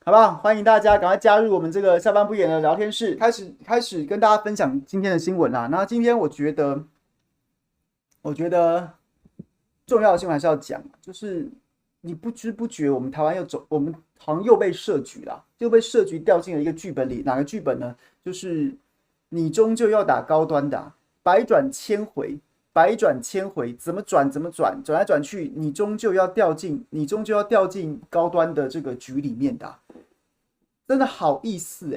好不好？欢迎大家赶快加入我们这个下班不演的聊天室，开始跟大家分享今天的新闻啦。那今天我觉得重要的新闻还是要讲，就是你不知不觉我们台湾我们好像又被设局啦，又被设局掉进了一个剧本里。哪个剧本呢？就是你终究要打高端的百转千回，百转千回，怎么转怎么转，转来转去，你终究要掉进高端的这个局里面的真的好意思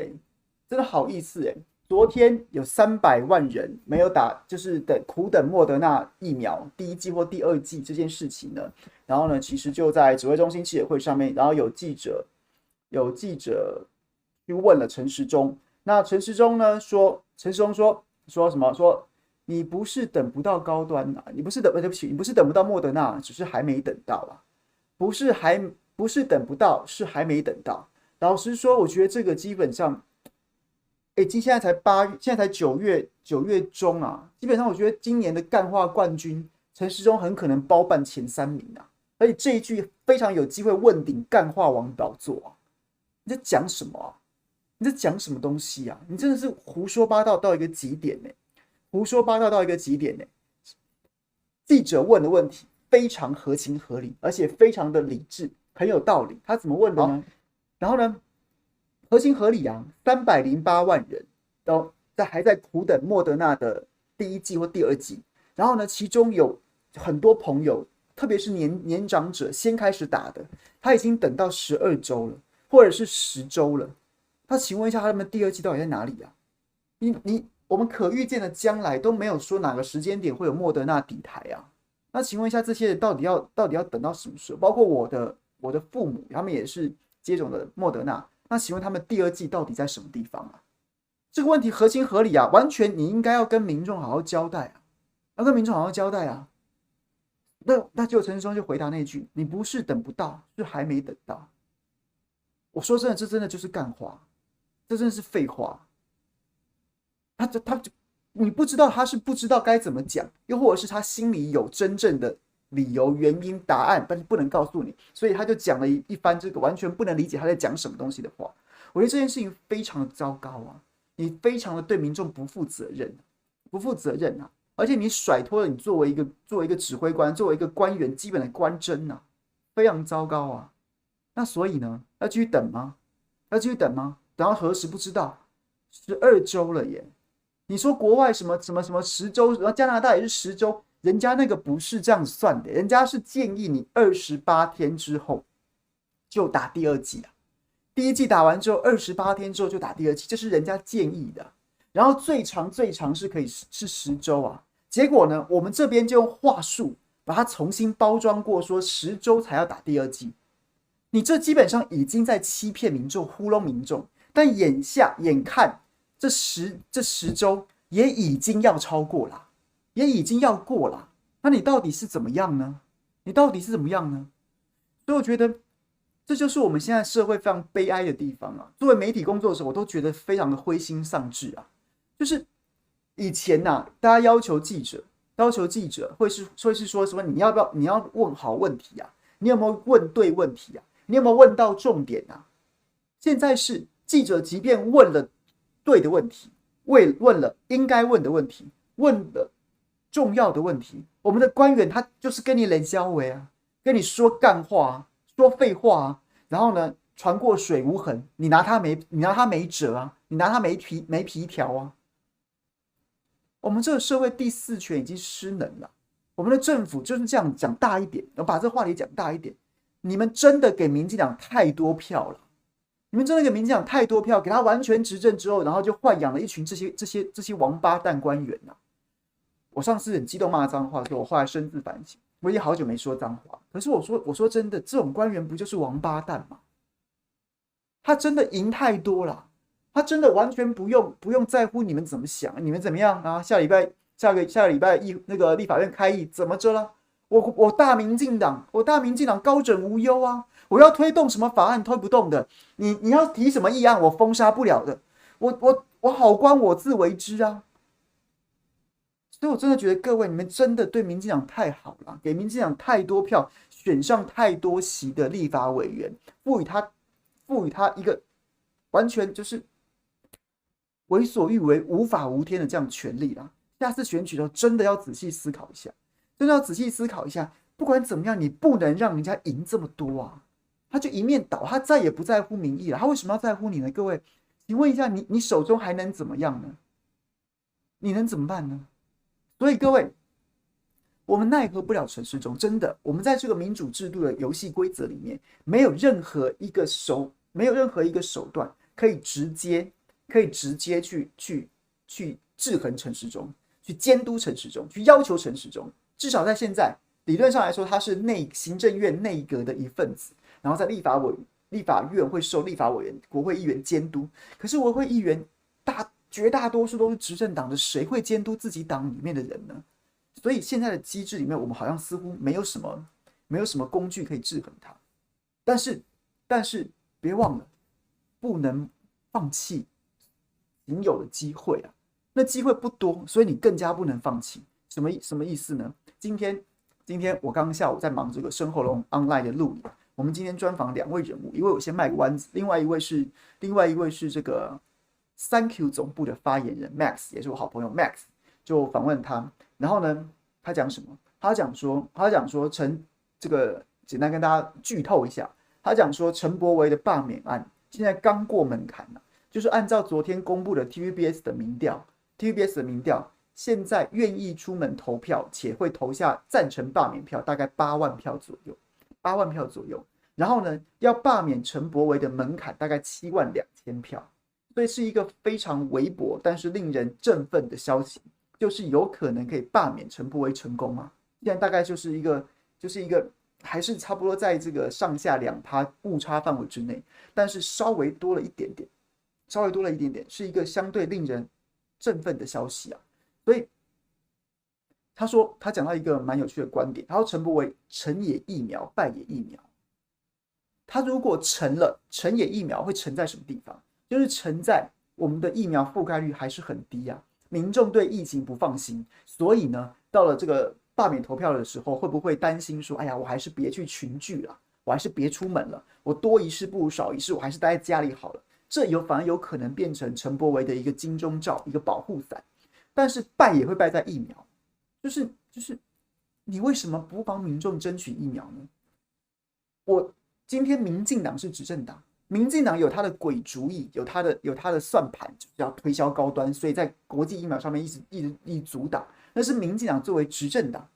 真的好意思昨天有300万人没有打，就是苦等莫德纳疫苗第一剂或第二剂这件事情呢。然后呢，其实就在指挥中心记者会上面，然后有记者去问了陈时中。那陈时中呢陈时中说什么？说你不是等不到高端你不是对不起，你不是等不到莫德纳，只是还没等到不是等不到，是还没等到。老实说，我觉得这个基本上，现在才8月，现在才九月中基本上我觉得今年的干化冠军陈时中很可能包办前3名而且这一句非常有机会问鼎干化王宝座你在讲什么你在讲什么东西你真的是胡说八道到一个极点胡说八道到一个极点记者问的问题非常合情合理，而且非常的理智，很有道理。他怎么问的呢？然后呢，合情合理308万人都还在苦等莫德纳的第一剂或第二剂，然后呢，其中有很多朋友，特别是年长者先开始打的，他已经等到12周了，或者是10周了。那请问一下，他们第二剂到底在哪里我们可预见的将来都没有说哪个时间点会有莫德纳抵台那请问一下，这些人到底要等到什么时候？包括我的父母，他们也是接种的莫德纳。那请问他们第二季到底在什么地方这个问题合情合理完全你应该要跟民众好好交代要跟民众好好交代那就陈时中就回答那句：“你不是等不到，是还没等到。”我说真的，这真的就是干话，这真的是废话。你不知道他是不知道该怎么讲，又或者是他心里有真正的理由、原因、答案，但是不能告诉你，所以他就讲了一番这个完全不能理解他在讲什么东西的话。我觉得这件事情非常的糟糕你非常的对民众不负责任，而且你甩脱了你作为一个指挥官、作为一个官员基本的官箴非常糟糕那所以呢，要继续等吗？等到何时不知道，12周了耶！你说国外什么10周，然后加拿大也是10周，人家那个不是这样算的，人家是建议你28天之后就打第二剂第一剂打完之后28天之后就打第二剂，这是人家建议的。然后最长是可以是10周结果呢，我们这边就用话术把它重新包装过，说10周才要打第二剂。你这基本上已经在欺骗民众、糊弄民众，但眼看这十周也已经要超过了，也已经要过了。那你到底是怎么样呢？所以我觉得这就是我们现在社会非常悲哀的地方作为媒体工作者，我都觉得非常的灰心丧志就是以前大家要求记者会是说什么？你要问好问题你有没有问对问题你有没有问到重点现在是记者，即便问了对的问题，问了应该问的问题，问了重要的问题，我们的官员他就是跟你冷笑话跟你说干话说废话然后呢船过水无痕，你拿他没辙你拿他没皮条我们这个社会第四权已经失能了，我们的政府就是这样讲大一点，我把这话题讲大一点。你们真的给民进党太多票了，给他完全执政之后，然后就豢养了一群这些王八蛋官员我上次很激动骂脏话，所以我后来深自反省，我已经好久没说脏话。可是我说真的，这种官员不就是王八蛋吗？他真的赢太多了，他真的完全不用在乎你们怎么想，你们怎么样下个礼拜那个立法院开议怎么着了？我大民进党高枕无忧我要推动什么法案推不动的，你要提什么议案我封杀不了的，我好官我自为之所以我真的觉得各位你们真的对民进党太好了，给民进党太多票，选上太多席的立法委员，赋赋予他一个完全就是为所欲为、无法无天的这样权利啦。下次选举的时候，真的要仔细思考一下，真的要仔细思考一下。不管怎么样，你不能让人家赢这么多啊！他就一面倒，他再也不在乎民意了。他为什么要在乎你呢？各位，请问一下，你手中还能怎么样呢？你能怎么办呢？所以各位，我们奈何不了陈时中，真的，我们在这个民主制度的游戏规则里面，没有任何一个手段可以直接去制衡陈时中，去监督陈时中，去要求陈时中。至少在现在理论上来说，他是行政院内阁的一份子，然后在立法院会受立法委员、国会议员监督。可是国会议员绝大多数都是执政党的，谁会监督自己党里面的人呢？所以现在的机制里面，我们好像似乎没有什么工具可以制衡它。但是别忘了，不能放弃仅有的机会啊！那机会不多，所以你更加不能放弃。什么意思呢？今天我刚刚下午在忙这个深厚龙 online 的录影，我们今天专访2位人物，一位我先卖个关子，另外一位是这个 Thank You 总部的发言人 Max， 也是我好朋友 Max， 就访问他。然后呢，他讲什么？他讲说这个简单跟大家剧透一下，他讲说陈柏惟的罢免案现在刚过门槛了，就是按照昨天公布的 TVBS 的民调，现在愿意出门投票且会投下赞成罢免票，大概8万票左右。然后呢，要罢免陈柏惟的门槛大概7万2千票，所以是一个非常微薄但是令人振奋的消息。就是有可能可以罢免陈柏惟成功嘛？现在大概就是一个还是差不多在这个上下2%误差范围之内，但是稍微多了一点点，是一个相对令人振奋的消息啊。所以他讲到一个蛮有趣的观点，他说陈柏惟成也疫苗，败也疫苗。他如果成也疫苗，会成在什么地方？就是成在我们的疫苗覆盖率还是很低啊。民众对疫情不放心，所以呢，到了这个罢免投票的时候，会不会担心说，哎呀，我还是别去群聚了，我还是别出门了，我多一事不如少一事，我还是待在家里好了。这反而有可能变成陈柏惟的一个金钟罩，一个保护伞。但是败也会败在疫苗，就是你为什么不帮民众争取疫苗呢？今天民进党是执政党。民进党有他的鬼主意，有他的算盘，就是要推销高端，所以在国际疫苗上面一直阻挡。那是民进党作为执政党，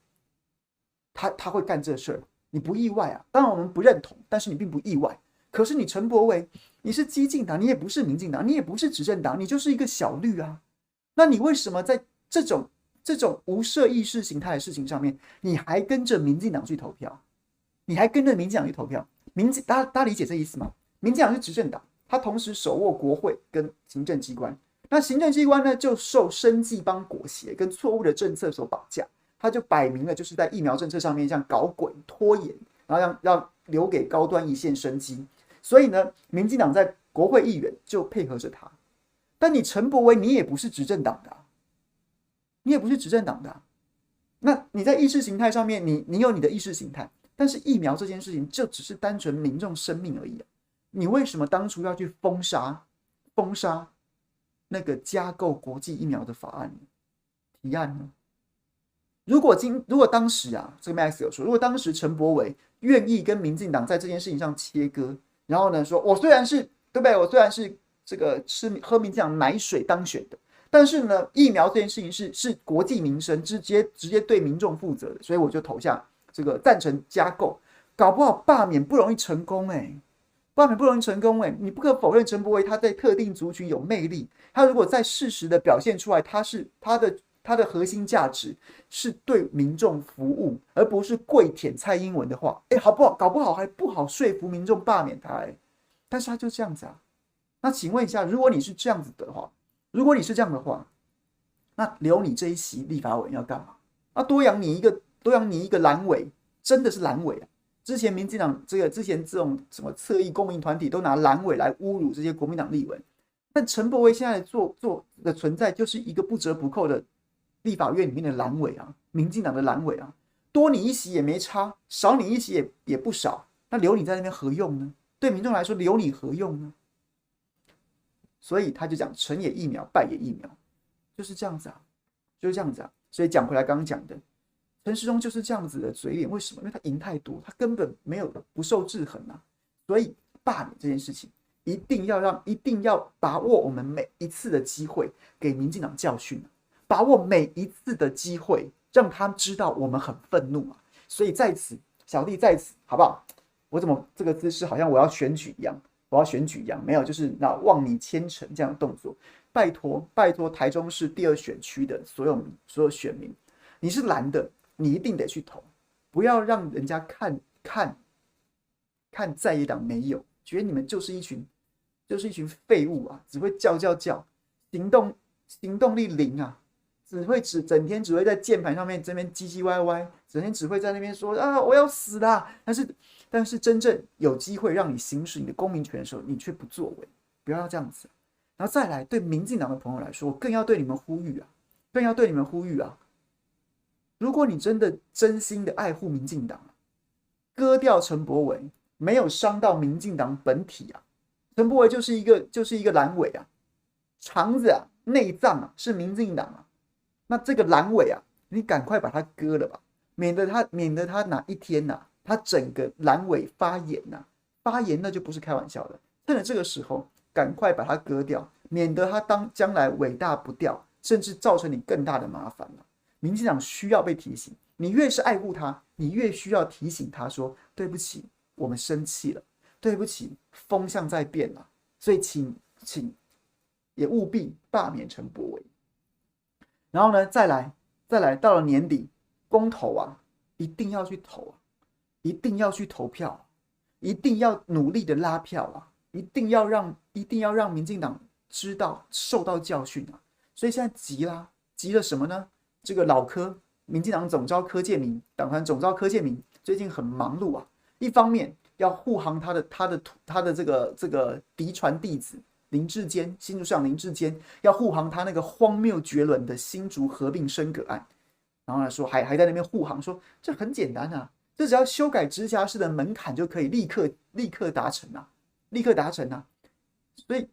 他会干这事儿，你不意外啊？当然我们不认同，但是你并不意外。可是你陈柏惟，你是激进党，你也不是民进党，你也不是执政党，你就是一个小绿啊。那你为什么在这种无涉意识形态的事情上面，你还跟着民进党去投票？大家理解这意思吗？民进党是执政党，他同时手握国会跟行政机关。那行政机关呢，就受生技帮裹挟跟错误的政策所绑架，他就摆明了就是在疫苗政策上面这样搞鬼拖延，然后要留给高端一线生机。所以呢，民进党在国会议员就配合着他。但你陈柏惟，你也不是执政党的那你在意识形态上面，你有你的意识形态，但是疫苗这件事情就只是单纯民众生命而已啊。你为什么当初要去封杀那个加购国际疫苗的法案提案呢？如果当时啊，这个 Max 有说，如果当时陈柏惟愿意跟民进党在这件事情上切割，然后呢说，我虽然是这个喝民进党奶水当选的，但是呢，疫苗这件事情是国计民生，直接对民众负责的，所以我就投下这个赞成加购，搞不好罢免不容易成功你不可否认陈柏惟他在特定族群有魅力，他如果在适时的表现出来，他的核心价值是对民众服务，而不是跪舔蔡英文的话，搞不好还不好说服民众罢免他但是他就这样子啊。那请问一下，如果你是这样的话，那留你这一席立法委员要干嘛？多养你一个蓝委，真的是蓝委啊！之前民进党之前这种什么侧翼公民团体都拿蓝委来侮辱这些国民党立委，但陈柏惟现在做的存在就是一个不折不扣的立法院里面的蓝委啊，民进党的蓝委啊，多你一席也没差，少你一席也不少，那留你在那边何用呢？对民众来说留你何用呢？所以他就讲成也疫苗，败也疫苗，就是这样子啊，就是这样子啊。所以讲回来刚刚讲的，陈时中就是这样子的嘴脸，为什么？因为他赢太多，他根本没有不受制衡啊。所以罢免这件事情，一定要把握我们每一次的机会，给民进党教训啊，把握每一次的机会，让他知道我们很愤怒啊。所以在此，小弟在此，好不好？我怎么这个姿势好像我要选举一样？我要选举一样，没有，就是那望你千诚这样的动作。拜托，拜托，台中市第2选区的所有选民，你是蓝的，你一定得去投，不要让人家看在野党没有，觉得你们就是一群废物啊，只会叫，行动力零啊，整天只会在键盘上面这边唧唧歪歪，整天只会在那边说啊我要死啦，但是真正有机会让你行使你的公民权的时候，你却不作为，不要这样子。然后再来，对民进党的朋友来说，我更要对你们呼吁啊！如果你真心的爱护民进党，割掉陈柏惟，没有伤到民进党本体啊。陈柏惟就是一个蓝委啊，肠子啊、内脏啊是民进党啊。那这个蓝委啊，你赶快把它割了吧，免得他哪一天啊，他整个蓝委发言啊，发言那就不是开玩笑的。趁着这个时候，赶快把它割掉，免得他将来尾大不掉，甚至造成你更大的麻烦了。民进党需要被提醒，你越是爱护他，你越需要提醒他说：对不起，我们生气了，对不起，风向在变了，所以请也务必罢免陈柏惟。然后呢，再来，到了年底公投啊，一定要去投啊，一定要去投票啊，一定要努力的拉票啊，一定要让民进党知道受到教训啊。所以现在急了什么呢？这个老柯，民进党总召柯建铭，党团总召柯建铭最近很忙碌啊，一方面要护航他的这个嫡传弟子。林智坚，新竹市长林智坚要护航他那个荒谬绝伦的新竹合并升格案，然后呢说还在那边护航说这很简单啊，这只要修改直辖市的门槛就可以立刻达成啊，所以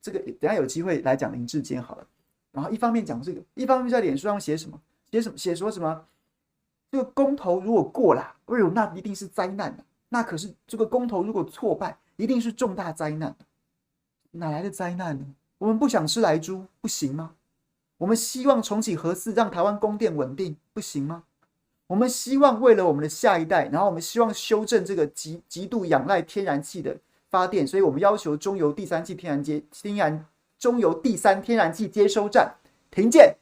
这个等一下有机会来讲林智坚好了。然后一方面讲这个，一方面在脸书上写什么？写说什么？这个公投如果过了，哎呦，那一定是灾难啊！那可是这个公投如果挫败，一定是重大灾难。哪来的灾难呢？我们不想吃莱猪，不行吗？我们希望重启核四，让台湾供电稳定，不行吗？我们希望为了我们的下一代，然后我们希望修正这个极度仰赖天然气的发电，所以我们要求中油第三天然气接收站停建、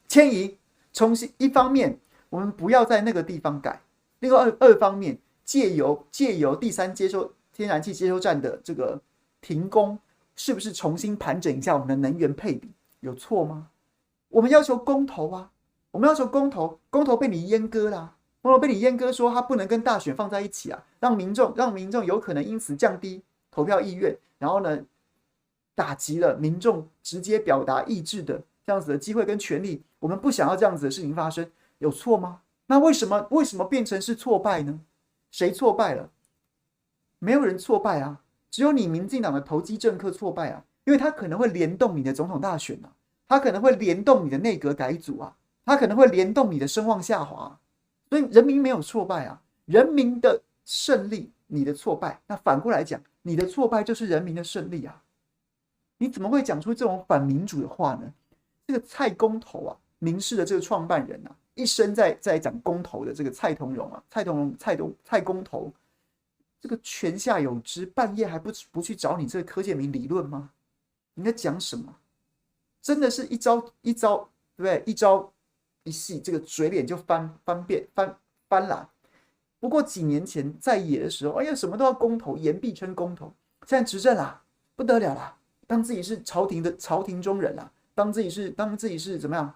迁移、重新。一方面，我们不要在那个地方改；另外二方面，借由第三天然气接收站的这个停工。是不是重新盘整一下我们的能源配比？有错吗？我们要求公投啊，公投被你阉割啦，公投被你阉割，说它不能跟大选放在一起啊，让民众有可能因此降低投票意愿，然后呢，打击了民众直接表达意志的这样子的机会跟权利。我们不想要这样子的事情发生，有错吗？那为什么变成是挫败呢？谁挫败了？没有人挫败啊。只有你民进党的投机政客挫败啊，因为他可能会联动你的总统大选啊，他可能会联动你的内阁改组啊，他可能会联动你的声望下滑啊，所以人民没有挫败啊，人民的胜利，你的挫败，那反过来讲，你的挫败就是人民的胜利啊，你怎么会讲出这种反民主的话呢？这个蔡公投啊，民视的这个创办人啊，一生在讲公投的这个蔡同荣啊，蔡公投。这个泉下有知，半夜还不去找你这个柯建铭理论吗？你在讲什么？真的是一招，对不对？一朝一夕，这个嘴脸就翻了。不过几年前在野的时候，哎呀，什么都要公投，言必称公投。现在执政啦，不得了啦，当自己是朝廷中人啦，当自己是怎么样？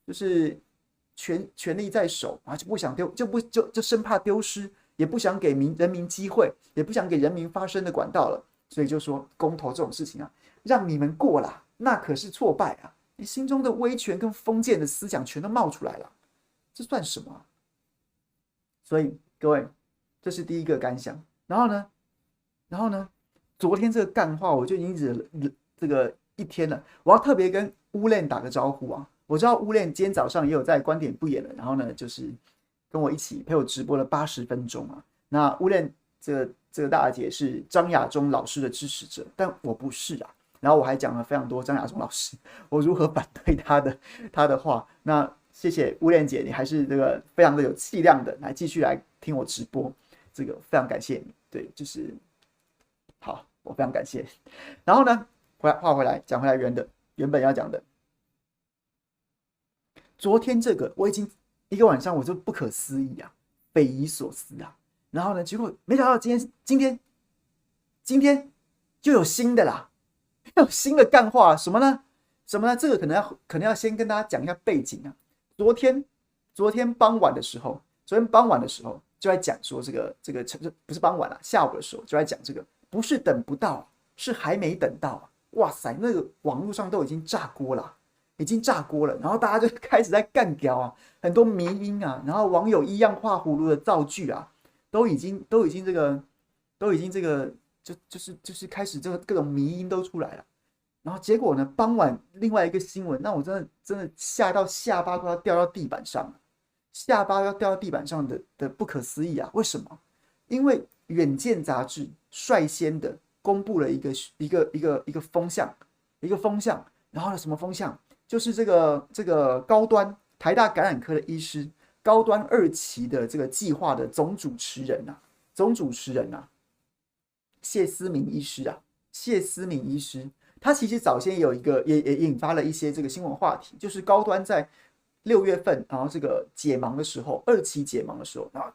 就是权力在手啊，就不想丢，就生怕丢失。也不想给人民机会，也不想给人民发声的管道了，所以就说公投这种事情啊，让你们过啦，那可是挫败啊！你心中的威权跟封建的思想全都冒出来了，这算什么啊？所以各位，这是第一个感想。然后呢，然后呢，昨天这个干话我就已经这个一天了，我要特别跟乌练打个招呼啊！我知道乌练今天早上也有在观点不演了，然后呢，就是跟我一起陪我直播了80分钟啊。那乌练这个大姐是张亚中老师的支持者，但我不是啊。然后我还讲了非常多张亚中老师我如何反对他的话。那谢谢乌练姐，你还是这个非常的有气量的来继续来听我直播，这个非常感谢你。对，就是好，我非常感谢。然后呢，话回来讲回来原本要讲的，昨天这个我已经一个晚上我就不可思议啊，匪夷所思啊。然后呢，结果没想到今天就有新的啦，有新的干话，什么呢？什么呢？这个可能要先跟大家讲一下背景啊。昨天傍晚的时候，就在讲说这个不是傍晚啦，下午的时候就在讲这个，不是等不到，是还没等到啊！哇塞，那个网络上都已经炸锅了，然后大家就开始在干掉啊，很多迷因啊，然后网友一样画葫芦的造句啊，都已经这个就是开始这个各种迷因都出来了。然后结果呢，傍晚另外一个新闻，那我真的吓到下巴都要掉到地板上了，下巴要掉到地板上的不可思议啊！为什么？因为《远见》杂志率先的公布了一个风向，然后呢，什么风向？就是这个高端台大感染科的医师，高端2期的这个计划的总主持人啊，谢思明医师，他其实早先有一个也引发了一些这个新闻话题，就是高端在6月份，然后这个解盲的时候，2期解盲的时候，然后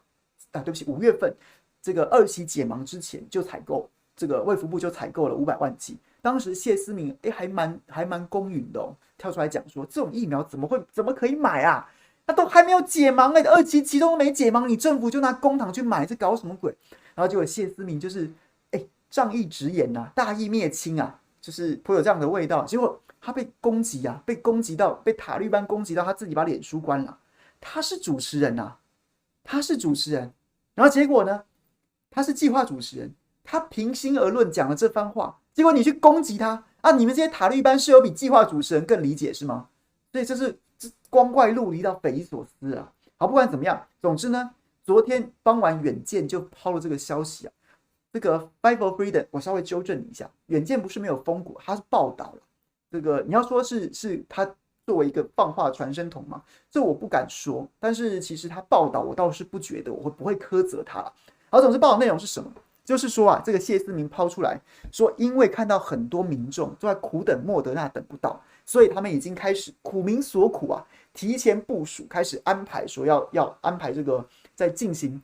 对不起，5月份这个2期解盲之前就采购，这个卫福部就采购了500万剂。当时谢思明还蛮公允的哦，跳出来讲说这种疫苗怎么可以买啊？他都还没有解盲2期其中都没解盲，你政府就拿公帑去买，这搞什么鬼？然后结果谢思明就是仗义直言啊，大义灭亲啊，就是颇有这样的味道。结果他被攻击啊，被塔利班攻击到，他自己把脸书关了。他是主持人啊，然后结果呢，他是计划主持人，他平心而论讲了这番话，结果你去攻击他啊！你们这些塔利班是有比计划主持人更理解是吗？所以这是光怪陆离到匪夷所思啊！好，不管怎么样，总之呢，昨天傍晚远见就抛了这个消息啊。这个 Fight for Freedom， 我稍微纠正你一下，远见不是没有封过，他是报道了。这个你要说是他作为一个放话传声筒嘛，这我不敢说。但是其实他报道，我倒是不觉得我不会苛责他了。好，总之报道内容是什么？就是说啊，这个谢思明抛出来说，因为看到很多民众都在苦等莫德纳等不到，所以他们已经开始苦民所苦啊，提前部署，开始安排说要安排这个在进行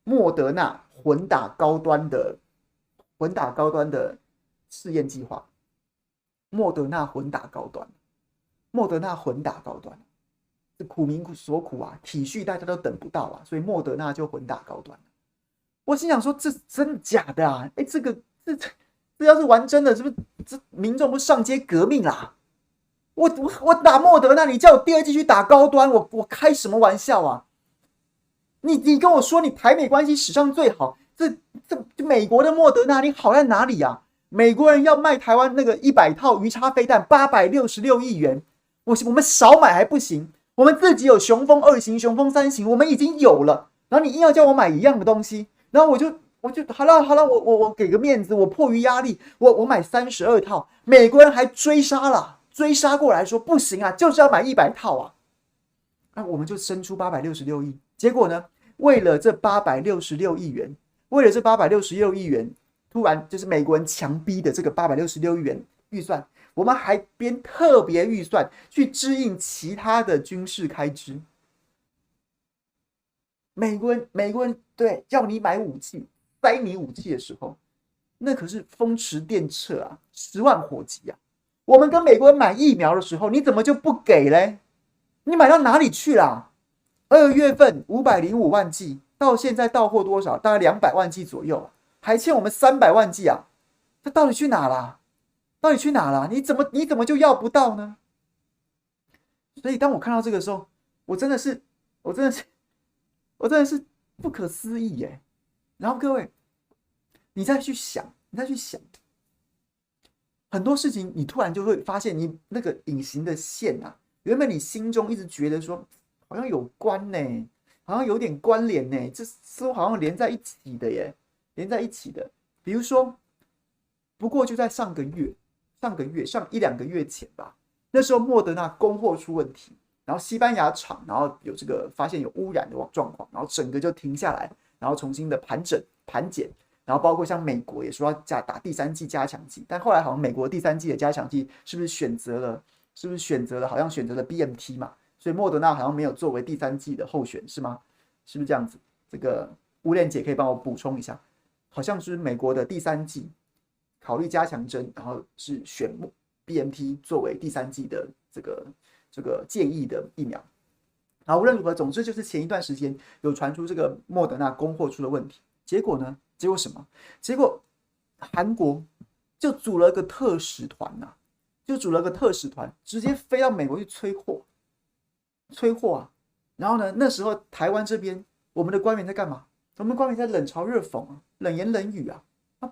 莫德纳混打高端的试验计划。莫德纳混打高端，这苦民所苦啊，体恤大家都等不到啊，所以莫德纳就混打高端。我心想说，这真的假的啊？这要是玩真的，是不是这民众不是上街革命啦？我打莫德纳，你叫我第2季去打高端，我开什么玩笑啊？你跟我说你台美关系史上最好，这美国的莫德纳你好在哪里啊？美国人要卖台湾那个100套鱼叉飞弹866亿元，我们少买还不行？我们自己有雄风2型、雄风3型，我们已经有了，然后你硬要叫我买一样的东西，然后我就好了，我给个面子，我迫于压力，我买32套，美国人还追杀过来说不行啊，就是要买100套啊，那我们就生出866亿，结果呢，为了这866亿元，突然就是美国人强逼的这个866亿元预算，我们还编特别预算去支应其他的军事开支。美国人对要你买武器，塞你武器的时候，那可是风驰电掣啊，10万火急啊！我们跟美国人买疫苗的时候，你怎么就不给嘞？你买到哪里去啦？2月份505万剂，到现在到货多少？大概200万剂左右，还欠我们300万剂啊！这到底去哪啦？你怎么就要不到呢？所以当我看到这个时候，我真的是不可思议耶！然后各位，你再去想，很多事情，你突然就会发现，你那个隐形的线啊，原本你心中一直觉得说好像有关呢，好像有点关联呢，这似乎好像连在一起的耶，连在一起的。比如说，不过就在上一两个月前吧，那时候莫德纳供货出问题，然后西班牙厂，然后有这个发现有污染的状况，然后整个就停下来，然后重新的盘检。然后包括像美国也说要打第三剂加强剂，但后来好像美国第三剂的加强剂是不是选择了好像选择了 BNT 嘛？所以莫德纳好像没有作为第三剂的候选是吗？是不是这样子？这个吴莲姐可以帮我补充一下，好像是美国的第三剂考虑加强针，然后是选 BNT 作为第三剂的这个建议的疫苗。然后无论如何，总之就是前一段时间有传出这个莫德纳供货出了问题，结果呢？结果什么？结果韩国就组了个特使团呐，直接飞到美国去催货啊！然后呢，那时候台湾这边我们的官员在干嘛？我们官员在冷嘲热讽啊，冷言冷语啊。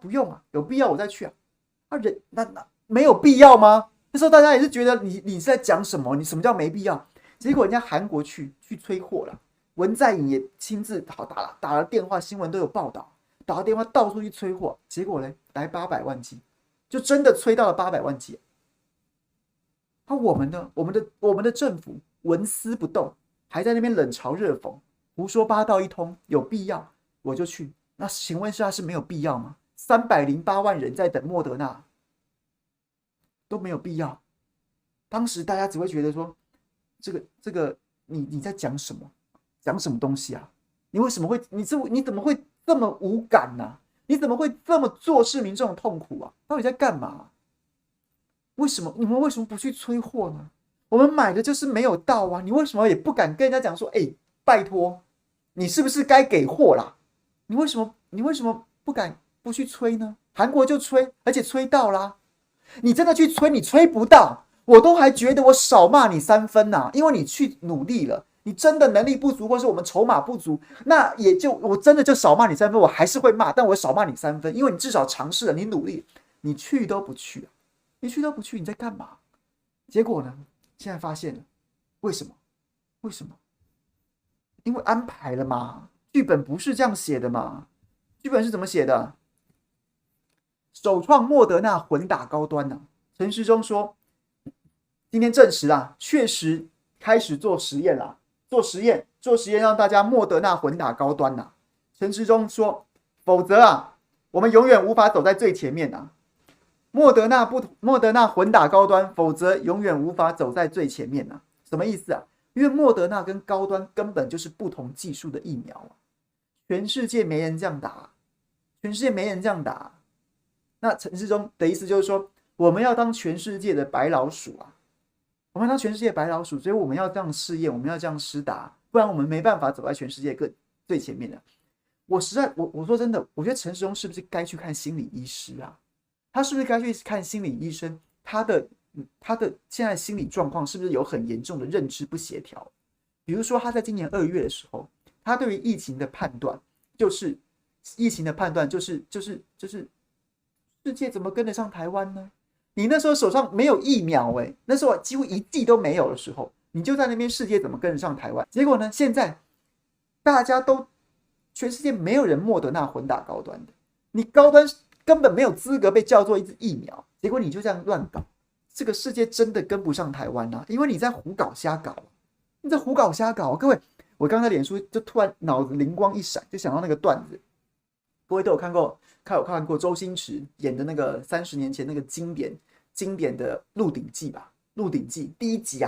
不用啊，有必要我再去啊。那没有必要吗？那时候大家也是觉得你是在讲什么？你什么叫没必要？结果人家韩国去催货了，文在寅也亲自打了电话，新闻都有报道。打个电话到处去催货，结果呢，来800万剂，就真的催到了800万剂。我们的政府纹丝不动，还在那边冷嘲热讽，胡说八道一通，有必要我就去。那请问下是没有必要吗？308万人在等莫德纳，都没有必要。当时大家只会觉得说，这个你在讲什么？讲什么东西啊？你为什么会你怎么会这么无感呢？你怎么会这么坐视民众的痛苦啊？到底在干嘛？你们为什么不去催货呢？我们买的就是没有到啊！你为什么也不敢跟人家讲说，拜托，你是不是该给货啦？你为什么不去催呢？韩国就催，而且催到啦。你真的去催，你催不到，我都还觉得我少骂你3分呐，因为你去努力了。你真的能力不足，或是我们筹码不足，那也就我真的就少骂你3分，我还是会骂，但我少骂你3分，因为你至少尝试了，你努力，你去都不去啊，你在干嘛？结果呢？现在发现了，为什么？因为安排了嘛，剧本不是这样写的嘛，剧本是怎么写的？首创莫德纳混打高端呢、陈时中说，今天证实啦，确实开始做实验啦。做实验让大家莫德纳混打高端呐、陈时中说，否则啊，我们永远无法走在最前面呐、莫德纳混打高端，否则永远无法走在最前面呐、什么意思啊？因为莫德纳跟高端根本就是不同技术的疫苗啊，全世界没人这样打，那陈时中的意思就是说，我们要当全世界的白老鼠啊。所以我们要这样试验，我们要这样施打，不然我们没办法走在全世界最前面的。我说真的，我觉得陈时中是不是该去看心理医师啊？他是不是该去看心理医生？他的现在心理状况是不是有很严重的认知不协调？比如说他在今年2月的时候，他对于疫情的判断就是世界怎么跟得上台湾呢？你那时候手上没有疫苗那时候几乎1剂都没有的时候，你就在那边世界怎么跟得上台湾？结果呢，现在大家都全世界没有人莫德纳混打高端的，你高端根本没有资格被叫做一支疫苗，结果你就这样乱搞，这个世界真的跟不上台湾啊！因为你在胡搞瞎搞，各位，我刚才脸书就突然脑子灵光一闪，就想到那个段子，各位都有看过周星驰演的那个30年前那个经典的《鹿鼎记》吧，《鹿鼎记》第一集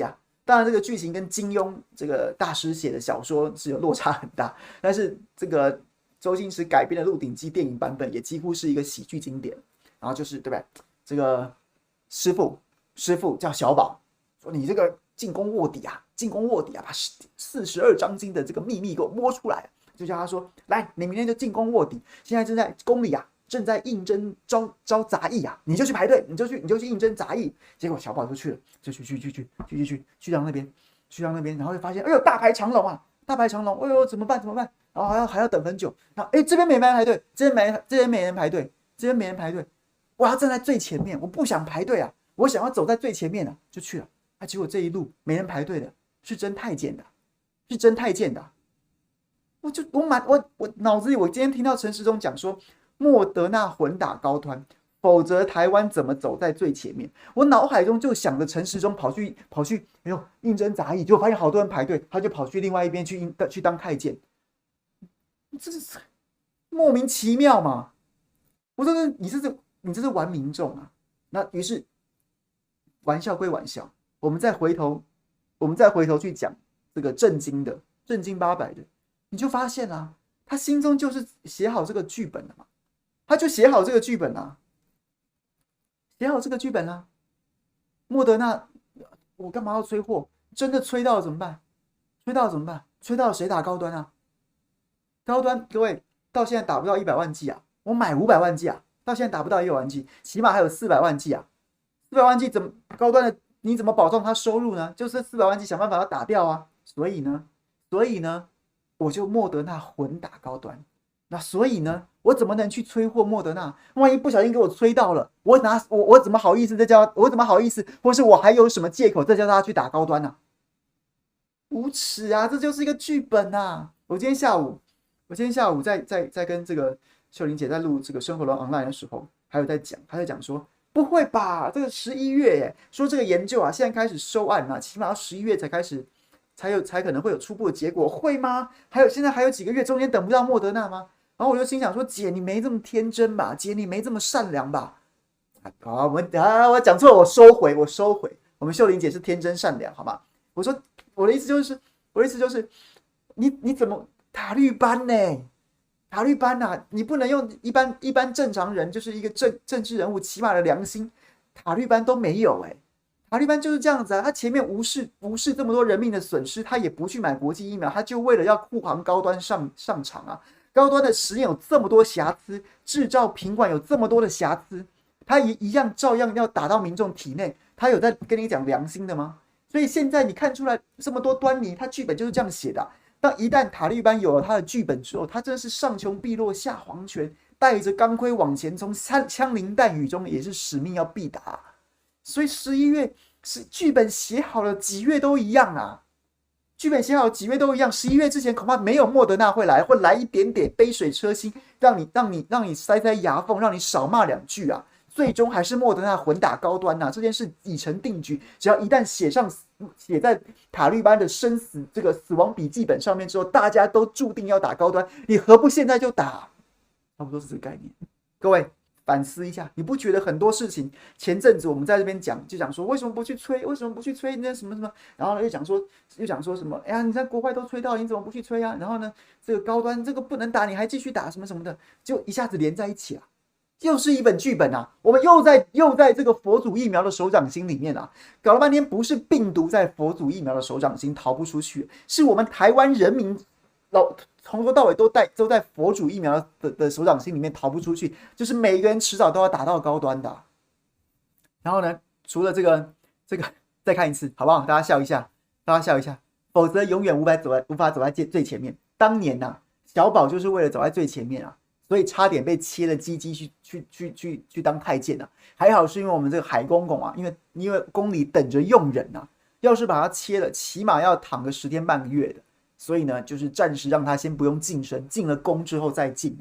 啊。当然，这个剧情跟金庸这个大师写的小说是有落差很大，但是这个周星驰改编的《鹿鼎记》电影版本也几乎是一个喜剧经典。然后就是对不对？这个师傅叫小宝，说你这个进攻卧底啊，把42章经的这个秘密给我摸出来，就叫他说，来，你明天就进攻卧底，现在正在宫里啊。正在应征招杂役啊，你就去排队，你就去应征杂役。结果小宝就去了，就去到那边，然后就发现，哎呦，大排长龙啊，大排长龙，哎呦怎么办？然后还要等很久，然后这边没人排队，这边没人排队，这边没人排队，我要站在最前面，我不想排队啊，我想要走在最前面啊，就去了。结果这一路没人排队的，是真太监的，是真太监的。我脑子里，我今天听到陈时中讲说莫德纳混打高端，否则台湾怎么走在最前面？我脑海中就想着陈时中跑去，哎呦应征杂役，结果发现好多人排队，他就跑去另外一边去当太监，这是莫名其妙嘛？我说你这是玩民众啊！那于是玩笑归玩笑，我们再回头去讲这个正经800的，你就发现啊，他心中就是写好这个剧本了嘛，他就写好这个剧本啊，莫德纳，我干嘛要催货？真的催到了怎么办？催到了谁打高端啊？高端各位到现在打不到100万剂啊，我买500万剂啊，到现在打不到100万剂，起码还有400万剂啊，400万剂怎么高端的你怎么保障他收入呢？就是400万剂想办法要打掉啊，所以呢，我就莫德纳混打高端。那所以呢，我怎么能去催货莫德纳？万一不小心给我催到了，我怎么好意思再叫我怎么好意思，或是我还有什么借口再叫他去打高端呢、无耻啊！这就是一个剧本啊！我今天下午在跟这个秀玲姐在录这个生活论 online 的时候，他在讲说，不会吧？这个11月耶，说这个研究啊，现在开始收案啊，起码要11月才开始，才可能会有初步的结果，会吗？现在还有几个月，中间等不到莫德纳吗？然后我就心想说，姐你没这么天真吧？姐你没这么善良吧？好，我讲错了，我收回。我们秀玲姐是天真善良，好吗？我的意思就是，你怎么塔绿班呢？塔绿班啊，你不能用一般正常人，就是一个政治人物起码的良心，塔绿班都没有塔利班就是这样子啊，他前面无视这么多人命的损失，他也不去买国际疫苗，他就为了要护航高端上场啊。高端的实验有这么多瑕疵，制造品管有这么多的瑕疵，他照样要打到民众体内，他有在跟你讲良心的吗？所以现在你看出来这么多端倪，他剧本就是这样写的当一旦塔利班有了他的剧本之后，他真的是上穷碧落下黄泉，带着钢盔往前冲，枪林弹雨中也是使命要必达。所以11月是剧本写好了，几月都一样啊。剧本写好几月都一样，11月之前恐怕没有莫德纳会来一点点杯水车薪，让你塞牙缝，让你少骂2句啊。最终还是莫德纳混打高端这件事已成定局。只要一旦写在塔利班的生死这个死亡笔记本上面之后，大家都注定要打高端，你何不现在就打？差不多是这个概念。各位反思一下，你不觉得很多事情前阵子我们在这边讲，就讲说为什么不去催那什么什么，然后又讲说什么，哎呀，你在国外都催到，你怎么不去催啊？然后呢，这个高端这个不能打，你还继续打什么什么的，就一下子连在一起了。又是一本剧本啊！我们又在这个佛祖疫苗的手掌心里面啊，搞了半天不是病毒在佛祖疫苗的手掌心逃不出去，是我们台湾人民从头到尾都在佛祖疫苗的手掌心里面逃不出去，就是每一个人迟早都要打到高端的。然后呢，除了这个，再看一次好不好？大家笑一下，否則永遠無法走在最前面。當年小寶就是為了走在最前面所以差點被切了雞雞去當太監還好是因為我們這個海公公因為宮裡等着用人要是把他切了，起碼要躺個10天半個月的。所以呢，就是暫時讓他先不用晉升，進了宮之後再進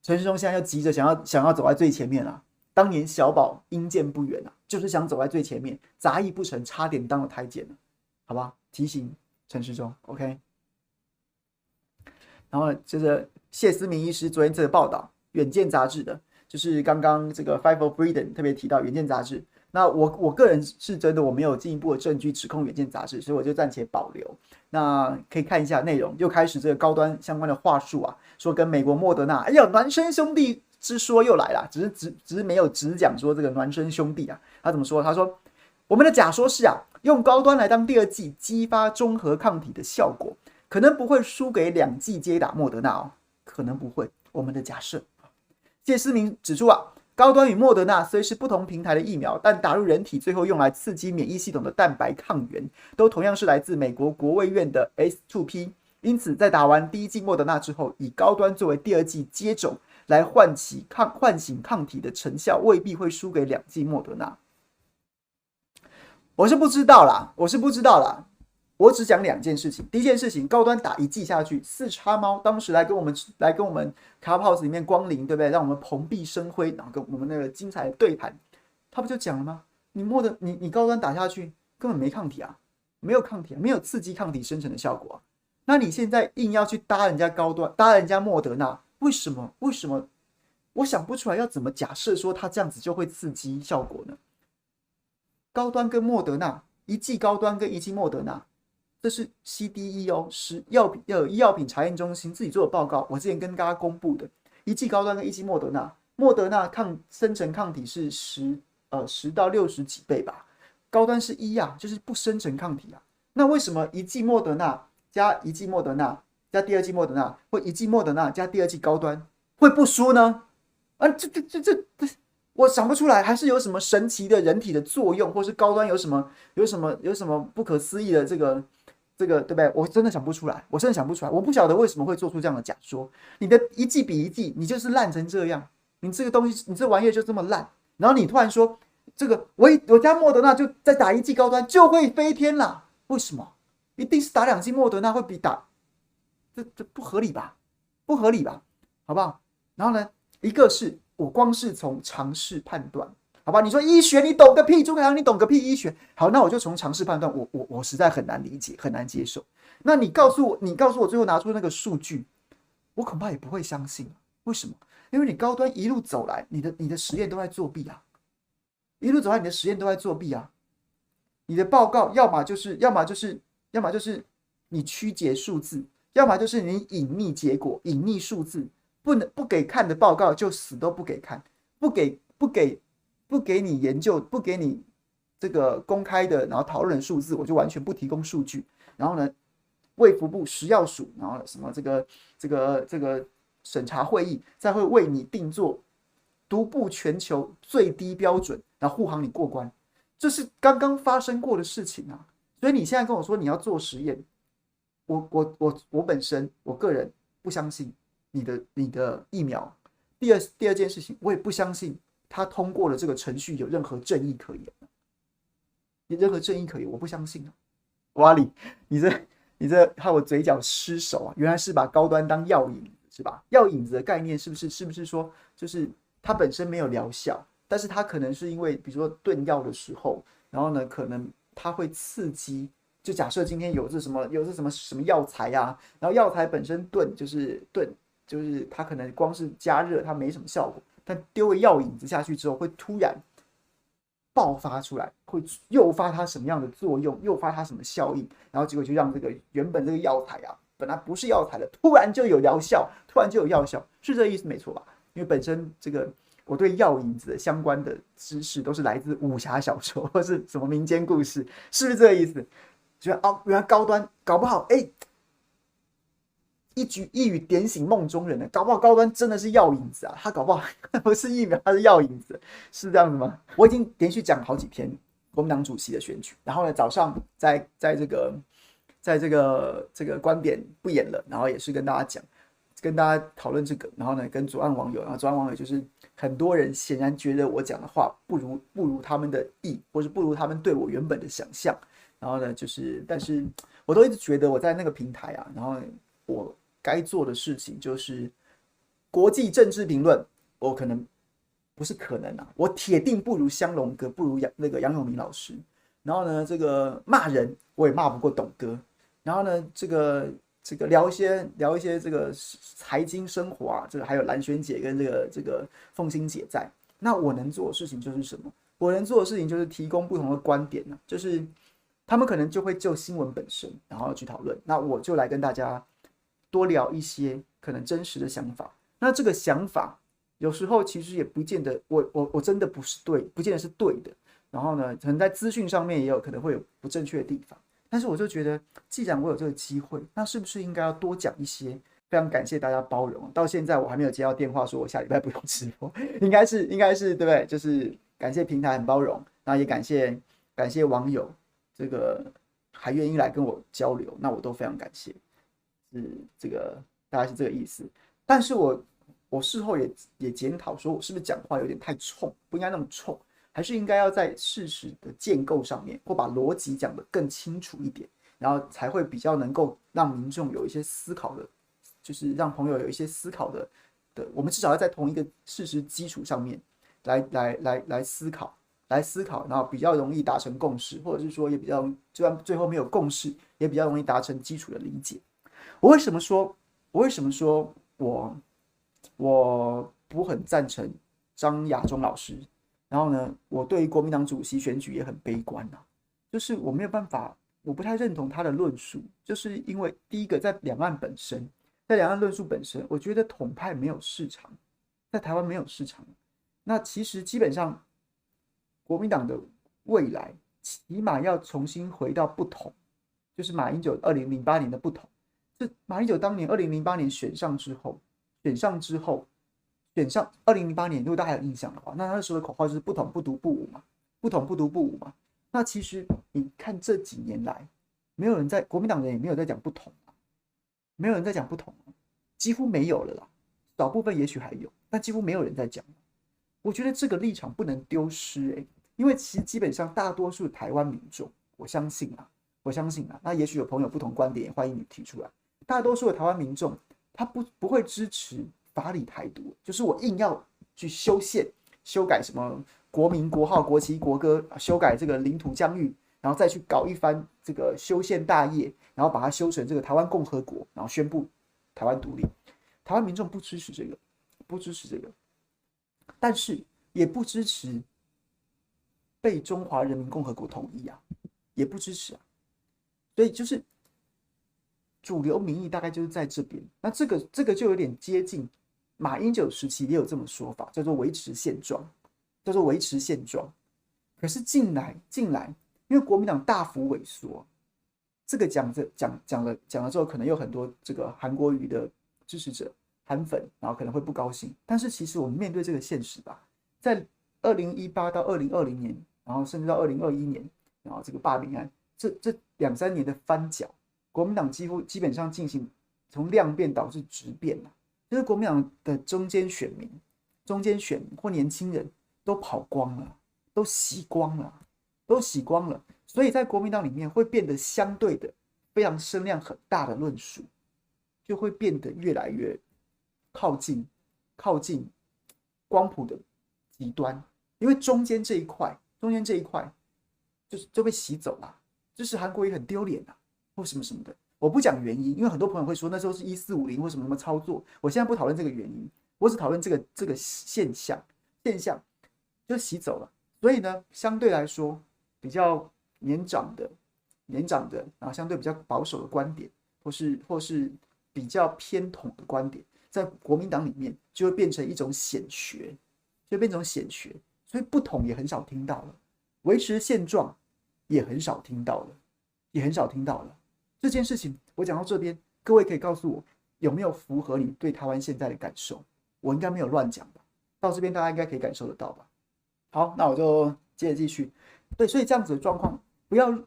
陳時中現在又急着想要走在最前面當年小寶因見不遠就是想走在最前面，雜役不成，差點當了太監好吧？提醒陳時中 ，OK。然後這個謝思明醫師昨天這個報道，《遠見》雜誌的，就是剛剛這個 Five of Freedom 特別提到《遠見》雜誌。那我個人是真的我沒有進一步的證據指控《遠見》雜誌，所以我就暫且保留。那可以看一下內容，又開始這個高端相關的話術說跟美國莫德納，哎呀，孿生兄弟之說又來了，只是沒有只講說這個孿生兄弟他怎麼說？他說我們的假說是用高端來當第2劑，激發中和抗體的效果，可能不會輸給2劑皆打莫德納可能不會。我們的假設。謝思明指出高端与莫德纳虽是不同平台的疫苗，但打入人体最后用来刺激免疫系统的蛋白抗原，都同样是来自美国国卫院的 S2P。因此，在打完第一剂莫德纳之后，以高端作为第二剂接种来唤醒抗体的成效，未必会输给2剂莫德纳。我是不知道啦，我只讲2件事情。第一件事情，高端打1剂下去，四叉猫当时来跟我们 Clubhouse 里面光临，对不对？让我们蓬荜生辉，然后跟我们那个精彩的对谈，他不就讲了吗？你高端打下去根本没抗体啊，没有抗体啊，没有刺激抗体生成的效果啊。那你现在硬要去搭人家高端，搭人家莫德纳，为什么？我想不出来要怎么假设说他这样子就会刺激效果呢？高端跟莫德纳，1剂高端跟1剂莫德纳，这是 CDE 哦，医药品查验中心自己做的报告，我之前跟大家公布的，1剂高端跟1剂莫德纳，莫德纳生成抗体是10到60几倍吧，高端是1啊，就是不生成抗体啊。那为什么1剂莫德纳加1剂莫德纳加第2剂莫德纳，或1剂莫德纳加第2剂高端会不输呢？啊，这我想不出来，还是有什么神奇的人体的作用，或是高端有什么不可思议的这个对不对？我真的想不出来，我不晓得为什么会做出这样的假说。你的1剂比1剂，你就是烂成这样，你这个东西，你这玩意就这么烂，然后你突然说这个我家莫德纳就再打1剂高端就会飞天啦？为什么？一定是打2剂莫德纳会比打这不合理吧？好不好？然后呢，一个是我光是从常识判断，好吧？你说医学你懂个屁，朱凯翔你懂个屁医学。好，那我就从常识判断，我实在很难理解，很难接受。那你告诉我最后拿出那个数据，我恐怕也不会相信。为什么？因为你高端一路走来，你的实验都在作弊啊！一路走来，你的实验都在作弊啊！你的报告要么就是你曲解数字，要么就是你隐匿结果、隐匿数字，不给看的报告就死都不给看，不给你研究，不给你这个公开的，然后讨论的数字，我就完全不提供数据。然后呢，卫福部食药署，然后什么这个审查会议，再会为你定做独步全球最低标准，然后护航你过关。这是刚刚发生过的事情啊！所以你现在跟我说你要做实验，我本身我个人不相信你的疫苗。第二件事情，我也不相信他通过了这个程序有任何正义可言，我不相信啊！哇里，你这害我嘴角失手啊！原来是把高端当药引子是吧？药引子的概念是不是说就是它本身没有疗效？但是它可能是因为，比如说炖药的时候，然后呢，可能它会刺激。就假设今天有这什么药材啊，然后药材本身就是它可能光是加热它没什么效果，但丢个药引子下去之后，会突然爆发出来，会诱发它什么样的作用，诱发它什么效应，然后结果就让这个原本这个药材啊，本来不是药材的，突然就有疗效，突然就有药效，是这个意思没错吧？因为本身这个。我对药引子的相关的知识都是来自武侠小说或是什么民间故事，是不是这个意思？觉得哦，原来高端搞不好，一语点醒梦中人呢，搞不好高端真的是药引子啊，他搞不好不是疫苗，他是药引子，是这样子吗？我已经连续讲好几天国民党主席的选举，然后呢，早上在这个观点不演了，然后也是跟大家讨论这个，然后呢，跟左岸网友，然后左岸网友就是很多人显然觉得我讲的话不如他们的意，或是不如他们对我原本的想象。然后呢，但是我都一直觉得我在那个平台啊，然后我该做的事情就是国际政治评论，我可能不是可能啊，我铁定不如香龙哥，不如那个杨永明老师。然后呢，这个骂人我也骂不过董哥。然后呢，这个聊一些这个财经生活啊，这个还有蓝轩姐跟这个凤欣姐在。那我能做的事情就是什么？我能做的事情就是提供不同的观点啊，就是他们可能就会就新闻本身然后去讨论，那我就来跟大家多聊一些可能真实的想法。那这个想法有时候其实也不见得，我真的不见得是对的。然后呢，可能在资讯上面也有可能会有不正确的地方。但是我就觉得，既然我有这个机会，那是不是应该要多讲一些非常感谢大家包容，到现在我还没有接到电话说我下礼拜不用直播，应该是对不对？就是感谢平台很包容，那也感谢网友这个还愿意来跟我交流，那我都非常感谢，是这个大概是这个意思。但是我事后也检讨说，我是不是讲话有点太冲，不应该那么冲，还是应该要在事实的建构上面，或把逻辑讲得更清楚一点，然后才会比较能够让民众有一些思考的，就是让朋友有一些思考的，我们至少要在同一个事实基础上面来思考。来思考，然后比较容易达成共识，或者是说也比较，就算最后没有共识，也比较容易达成基础的理解。我为什么说，我为什么说我不很赞成张亚中老师，然后呢，我对于国民党主席选举也很悲观啊，就是我没有办法，我不太认同他的论述，就是因为第一个在两岸本身，在两岸论述本身，我觉得统派没有市场，在台湾没有市场。那其实基本上国民党的未来起码要重新回到不同，就是马英九2008年的不同。这马英九当年2008年选上2008年，如果大家有印象的话，那他那时候的口号就是不统不独不武嘛，不统不独不武嘛。那其实你看这几年来，没有人在国民党人也没有在讲不统，没有人在讲不统，几乎没有了啦，少部分也许还有，但几乎没有人在讲。我觉得这个立场不能丢失因为其实基本上大多数台湾民众，我相信啊，那也许有朋友不同观点，也欢迎你提出来。大多数的台湾民众，他不会支持法理台独，就是我硬要去修宪、修改什么国民、国号、国旗、国歌，修改这个领土疆域，然后再去搞一番这个修宪大业，然后把它修成这个台湾共和国，然后宣布台湾独立。台湾民众不支持这个，不支持这个，但是也不支持被中华人民共和国统一啊，也不支持啊。所以就是主流民意大概就是在这边。那这个就有点接近马英九时期也有这么说法，叫做维持现状，叫做维持现状。可是近来，因为国民党大幅萎缩，这个讲了之后，可能有很多这个韩国瑜的支持者、韩粉，然后可能会不高兴。但是其实我们面对这个现实吧，在2018到2020年，然后甚至到2021年，然后这个罢免案，这2-3年的翻搅，国民党基本上进行从量变导致质变了，就是国民党的中间选民或年轻人都跑光了，都洗光了，所以在国民党里面会变得相对的非常声量很大的论述，就会变得越来越靠近光谱的极端，因为中间这一块就被洗走了，就是韩国瑜很丢脸啊，或什么什么的。我不讲原因，因为很多朋友会说那时候是1450或什么操作，我现在不讨论这个原因，我只讨论这个现象就洗走了。所以呢，相对来说比较年长的，然后相对比较保守的观点，或是比较偏统的观点，在国民党里面就会变成一种显学，所以不统也很少听到了，维持现状也很少听到了。这件事情我讲到这边，各位可以告诉我有没有符合你对台湾现在的感受？我应该没有乱讲吧？到这边大家应该可以感受得到吧？好，那我就接着继续。对，所以这样子的状况，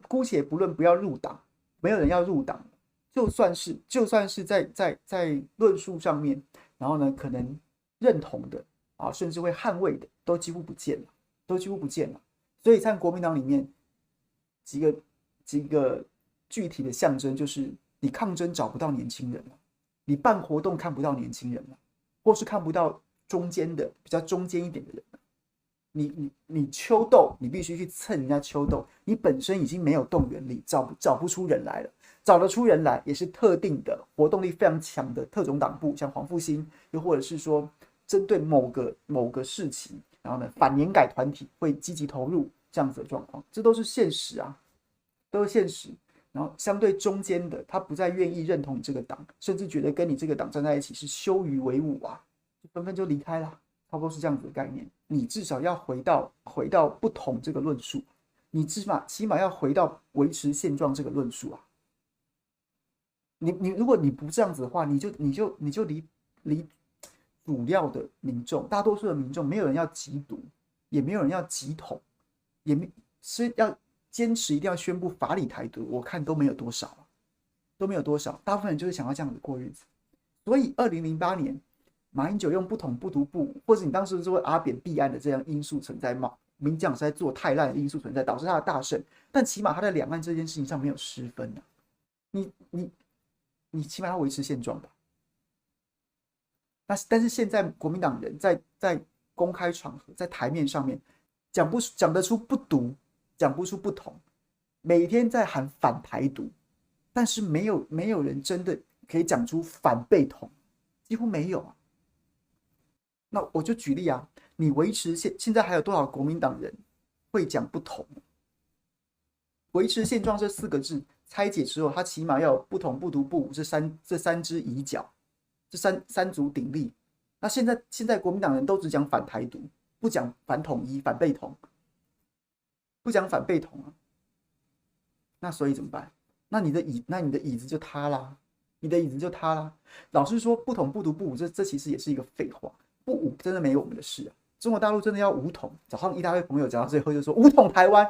姑且不论不要入党，没有人要入党，就算是在论述上面，然后呢，可能认同的啊，甚至会捍卫的，都几乎不见了。所以在国民党里面，几个具体的象征，就是你抗争找不到年轻人了，你办活动看不到年轻人了，或是看不到中间的比较中间一点的人了。你秋斗，你必须去蹭人家秋斗，你本身已经没有动员力，找不出人来了。找得出人来，也是特定的活动力非常强的特种党部，像黄复兴，又或者是说针对某个事情，然后呢反年改团体会积极投入这样子的状况，这都是现实啊，都是现实。然后相对中间的，他不再愿意认同你这个党，甚至觉得跟你这个党站在一起是羞于为伍啊，纷纷就离开了，差不多是这样子的概念。你至少要回到不同这个论述，你起码要回到维持现状这个论述啊。如果你不这样子的话，你就离主要的民众，大多数的民众，没有人要缉毒，也没有人要缉统，也没是要坚持一定要宣布法理台独，我看都没有多少啊，都没有多少，大部分人就是想要这样子过日子。所以2008年，马英九用不统不独不武，或者你当时说阿扁弊案的这样因素存在吗？民进党是在做太烂的因素存在，导致他的大胜，但起码他在两岸这件事情上没有失分啊。你你你起码要维持现状吧。但是现在国民党人在公开场合，在台面上面讲得出不独，讲不出不统，每天在喊反台独，但是没有人真的可以讲出反被统，几乎没有啊。那我就举例啊，你维持现在还有多少国民党人会讲不统？维持现状这四个字拆解之后，他起码要有不统不独不武这三只椅脚，这三足鼎立。那现在国民党人都只讲反台独，不讲反统一、反被统，不讲反被统啊。那所以怎么办？那你的椅子就塌啦，你的椅子就塌啦。老实说，不统不独不武，这其实也是一个废话。不武真的没有我们的事啊。中国大陆真的要武统，早上一大堆朋友讲到最后就说武统台湾，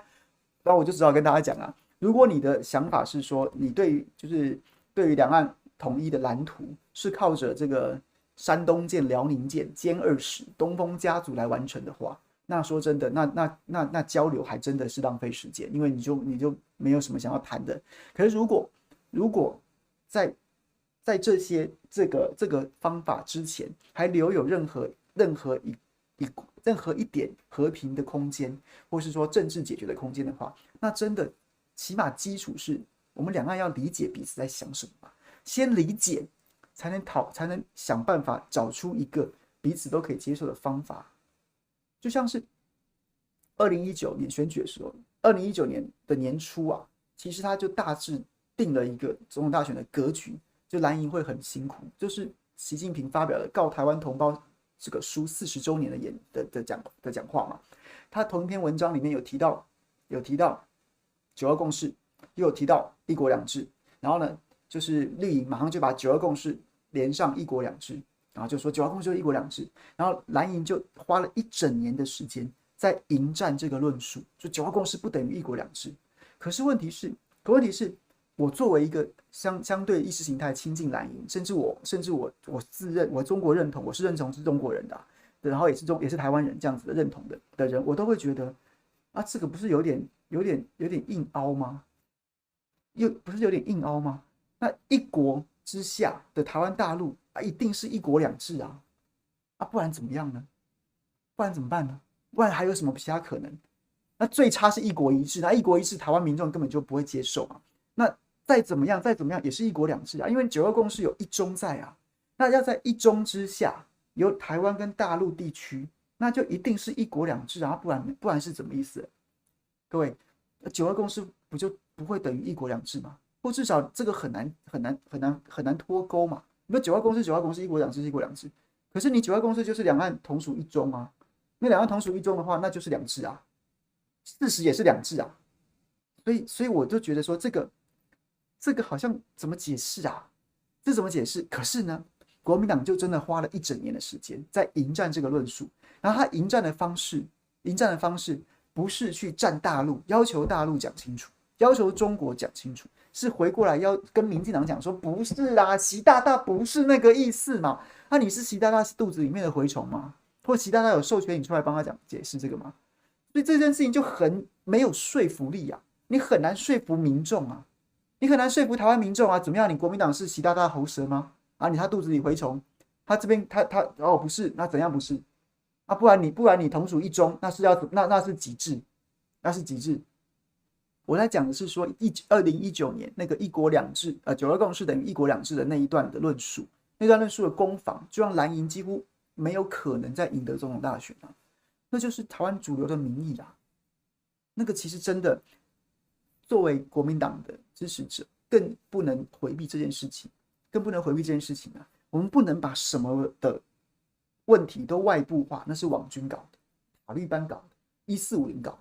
然后我就只好跟大家讲啊，如果你的想法是说你对于两岸统一的蓝图是靠着这个山东舰、辽宁舰、歼20、东风家族来完成的话，那说真的，那交流还真的是浪费时间，因为你就没有什么想要谈的。可是如果在这个方法之前还留有任何一点和平的空间，或是说政治解决的空间的话，那真的起码基础是我们两岸要理解彼此在想什么，先理解才能想办法找出一个彼此都可以接受的方法。就像是2019年选举的时候，2019年的年初啊，其实他就大致定了一个总统大选的格局，就蓝营会很辛苦，就是习近平发表了告台湾同胞这个书40周年的讲话嘛。他同一篇文章里面有提到九二共识，又有提到一国两制，然后呢，就是绿营马上就把九二共识连上一国两制，然后就说九二共识就是一国两制，然后蓝营就花了1整年的时间在迎战这个论述，说九二共识不等于一国两制。可问题是，我作为一个相对意识形态亲近蓝营，甚至我自认我中国认同，我是认同是中国人的啊，然后也是台湾人这样子的认同的人，我都会觉得啊，这个不是有点硬凹吗？不是有点硬凹吗？那一国之下的台湾大陆啊，一定是一国两制啊，不然怎么样呢？不然怎么办呢？不然还有什么其他可能？那最差是一国一制，那一国一制台湾民众根本就不会接受啊。那再怎么样也是一国两制啊，因为九二共识有一中在啊，那要在一中之下有台湾跟大陆地区，那就一定是一国两制啊，不然是怎么意思？各位，九二共识不就不会等于一国两制吗？或至少这个很难脱钩嘛。你说九二共识一国两制是一国两制，可是你九二共识就是两岸同属一中啊，那两岸同属一中的话，那就是两制啊，事实也是两制啊。所以我就觉得说这个好像怎么解释啊？这怎么解释？可是呢，国民党就真的花了1整年的时间在迎战这个论述，然后他迎战的方式不是去战大陆，要求大陆讲清楚，要求中国讲清楚，是回过来要跟民进党讲说，不是啦，习大大不是那个意思嘛？你是习大大肚子里面的蛔虫吗？或习大大有授权你出来帮他讲解释这个吗？所以这件事情就很没有说服力啊，你很难说服民众啊，你很难说服台湾民众啊。怎么样？你国民党是习大大喉舌吗？他肚子里蛔虫，他这边他不是，那怎样不是？不然你同属一中，那是几制？那是几制？我在讲的是说2019年那个一国两制，九二共识等于一国两制的那一段的论述，那段论述的攻防，就让蓝营几乎没有可能再赢得总统大选啊。那就是台湾主流的民意啊。那个其实真的，作为国民党的支持者，更不能回避这件事情，啊！我们不能把什么的问题都外部化，那是网军搞的，法律班搞的，1450搞的，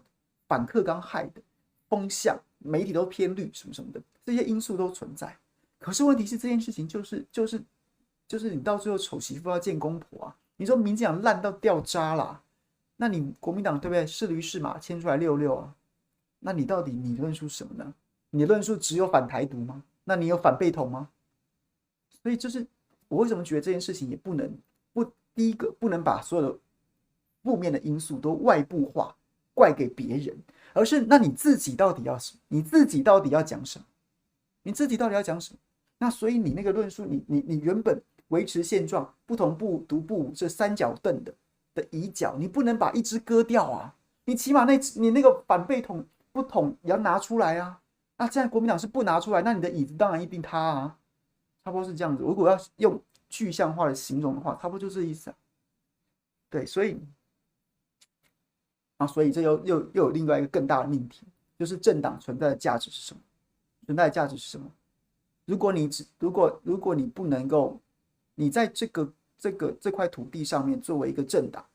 反课纲害的，风向媒体都偏绿什么什么的，这些因素都存在。可是问题是这件事情就是你到最后丑媳妇要见公婆啊！你说民进党烂到掉渣啦，那你国民党对不对？是驴是马牵出来遛遛啊？那你到底你论述什么呢？你论述只有反台独吗？那你有反被统吗？所以就是我为什么觉得这件事情也第一个不能把所有的负面的因素都外部化，怪给别人，而是那你自己到底要什么？你自己到底要讲什么？你自己到底要讲什么？那所以你那个论述，你原本维持现状，不同步独步这三角凳的椅脚，你不能把一只割掉啊！你起码你那个反被统不统也要拿出来啊！那现在国民党是不拿出来，那你的椅子当然一定塌啊！差不多是这样子。如果要用具象化的形容的话，差不多就这意思啊。对，所以这又有另外一个更大的命题，就是政党存在的价值是什么？存在的价值是什么？如果你不能够，你在这块土地上面作为一个政党，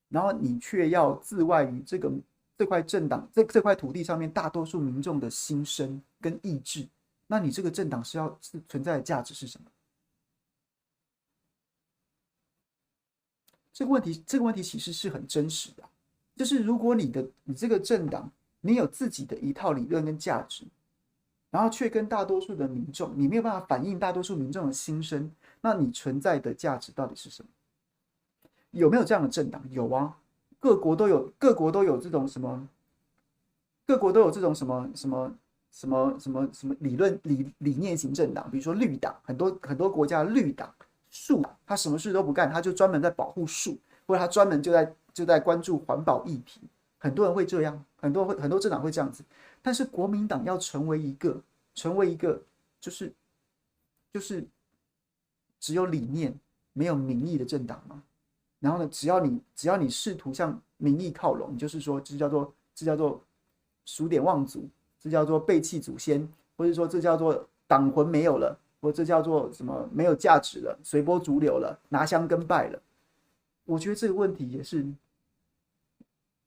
然后你却要自外于这块政党这块土地上面大多数民众的心声跟意志，那你这个政党是存在的价值是什么？这个问题其实是很真实的，就是如果你这个政党你有自己的一套理论跟价值，然后却跟大多数的民众，你没有办法反映大多数民众的心声，那你存在的价值到底是什么？有没有这样的政党？有啊，各国都有这种什么，各国都有这种什么理念型政党，比如说绿党，很多国家的绿党、树党，他什么事都不干，他就专门在保护树，或者他专门就在关注环保议题。很多人会这样，很多政党会这样子，但是国民党要成为一个就是只有理念没有民意的政党吗？然后呢，只要你试图向民意靠拢，就是说这叫做数典忘祖，这叫做背弃祖先，或者说这叫做党魂没有了，或者这叫做什么没有价值了，随波逐流了，拿香跟拜了。我觉得这个问题也是，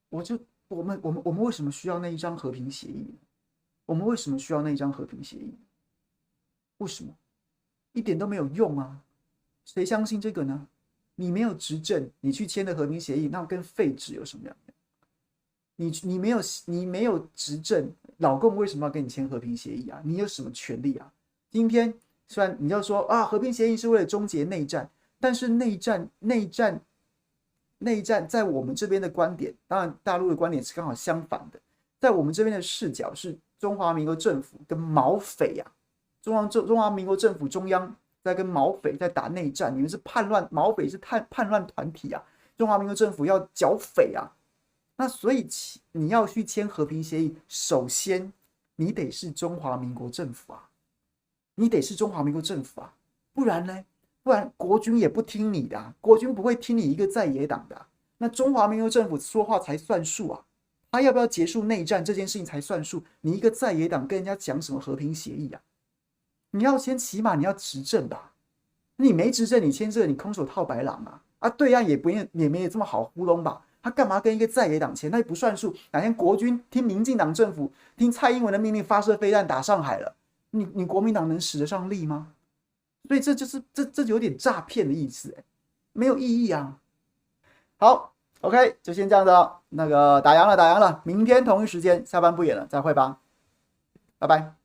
我们为什么需要那一张和平协议？我们为什么需要那一张和平协议？为什么？一点都没有用啊！谁相信这个呢？你没有执政，你去签的和平协议，那跟废纸有什么两样？你没有执政，老共为什么要跟你签和平协议啊？你有什么权利啊？今天虽然你要说啊，和平协议是为了终结内战，但是内战在我们这边的观点，当然大陆的观点是刚好相反的，在我们这边的视角是中华民国政府跟毛匪啊，中华民国政府中央在跟毛匪在打内战，你们是叛乱，毛匪是叛乱团体啊，中华民国政府要剿匪啊，那所以你要去签和平协议，首先你得是中华民国政府啊，你得是中华民国政府啊，不然呢？不然国军也不听你的啊，国军不会听你一个在野党的啊，那中华民国政府说话才算数啊，他要不要结束内战这件事情才算数，你一个在野党跟人家讲什么和平协议啊？你要先起码你要执政吧，你没执政你签这个你空手套白狼啊！啊，对岸也没有这么好糊弄吧？他干嘛跟一个在野党签？那也不算数。哪天国军听民进党政府听蔡英文的命令发射飞弹打上海了，你国民党能使得上力吗？所以这有点诈骗的意思，没有意义啊。好 ，OK， 就先这样子了。那个打烊了，明天同一时间下班不演了，再会吧，拜拜。